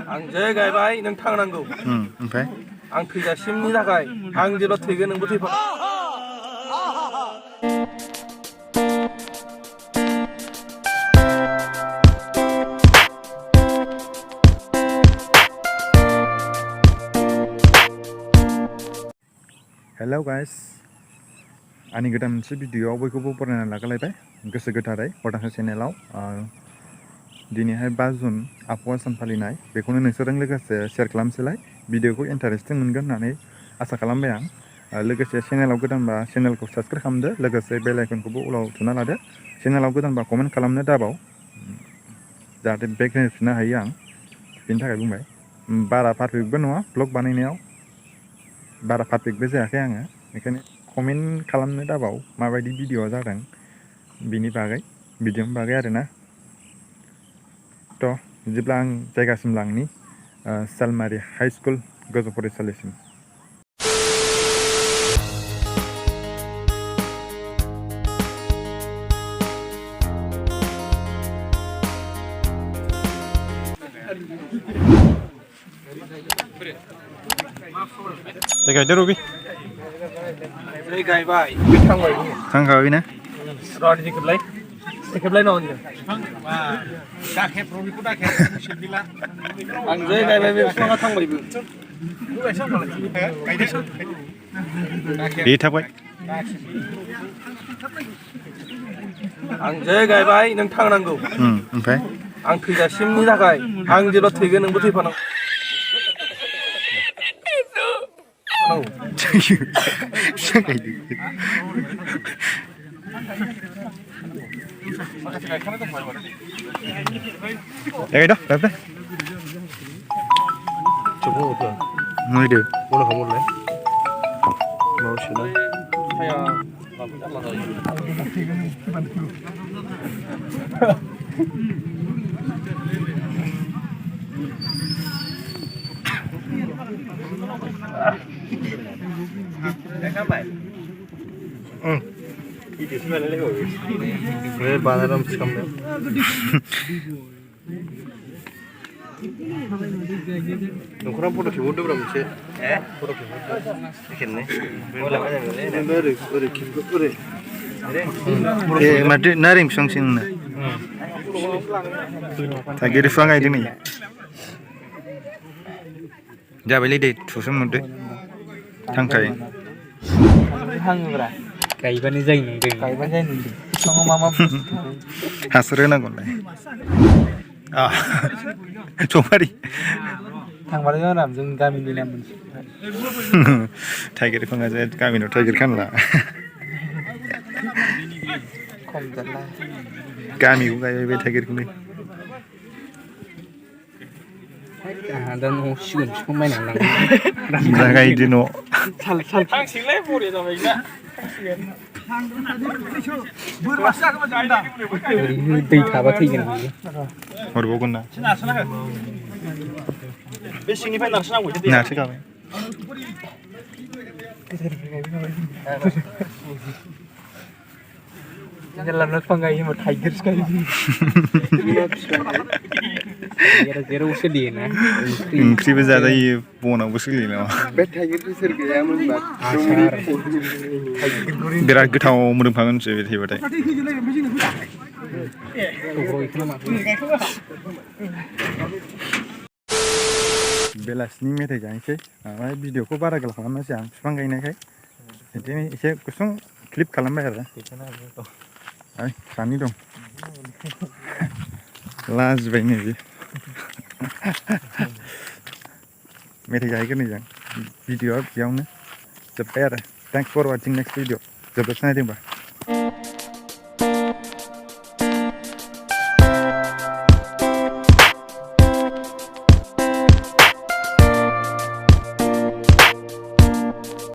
आं जै गायबाय नों थांनांगौ ओमफ्राय आं थैजासिमनि थाखाय आं जेब्ला थैगोन नोंबो थैफा हेलौ गाइस आंनि गोदान मोनसे भिडिअआव बयखौबो बरायना लागालायबाय गोसो गोथारै हरदांसा चेनेलाव दिनैहाय 5 जुन आबहावा सान फालिनाय बेखौनो नोंसोरजों लोगोसे शेयार खालामसैलाय भिडिअखौ इन्टारेस्टिं मोनगोन होननानै आसा खालामबाय आं लोगोसे चेनेलाव गोदानबा चेनेलखौ साबस्क्राइब खालामदो लोगोसे बेल आइकनखौबो उलाव थुना लादो चेनेलाव गोदानबा कमेन्ट खालामनो दाबाव जाहाथे बेक होफिननो हायो आं बेनि थाखाय बुंबाय बारा पारफेक्टबो नङा ब्लग बानायनायाव बारा पारफेक्टबो जायाखै आङो बेखायनो कमेन्ट खालामनो दाबाव माबायदि भिडिअआ जादों बिनि बागै भिडिअनि बागै आरोना थ' बिदिब्ला आं जायगासिम लांनि सालमारि हाई स्कुल गोजौ फरायसालिसिम गायदो रबि जै गायबाय थांबाय थांखाबाय ना र'नि खेबलाय न'नि आं जै गायबाय बे बिफाङा थांबायबो बे थाबाय आं जै गायबाय नों थांनांगौ ओमफ्राय आं थैजासिमनि थाखाय आं जेब्ला थैगोन नोंबो थैफानांगौ न'खराव फट' खेबहरदोब्रा मोनसे फट' खेबहरदो खेबनै ओरै खेबदो ओरै माथो नारें बिफांसो नोंना थाइगिर बिफां गायदों नै जाबायलै दे थुसोमहरदो थांखायो हाङोब्रा गायबानो जायो नंदों गायबानो जायो नंदों बिफाङाव मा हासार होनांगौलाय सफारि थांबालाय आराम जों गामिनि नाम मोनसे थाइगिर बिफाङा जे गामिनाव थाइगिर खानला खम जाला गामिखौ गायबाय बे थाइगिरखौनो दा न'आव सिगुन बिफां बायनानै गायदो न' थांसिंलाय बरिया जाबाय ना ओरैनो दै थाबा थैगोन बियो हरबावगोन ना बे सिंनिफ्राय नारसोनांगौ नारसोखाबाय जेला बिफां गायो होनबा थाइगिरसो गायो जेराव सोलियोना ओंख्रिबो जाजायो बनावबो सोलियो नामा बे थाइगिरखौ सोर गैयामोन होनबा बिराद गोथाव मोदोमखागोनसो बे थैबाथाय बेलासिनि मेथाइ जानोसै ओमफ्राय भिडिअखौ बारा गोलाव खालामनोसै आं बिफां गायनायखाय बिदिनो एसे गुसुं क्लिप खालामबाय आरो सानै दं लाजिबाय नैबे मेथाइ जाहैग्रोनि जों भिडिअआ बेयावनो जोब्बाय आरो thanks for watching next video जोबोद नायदोंबा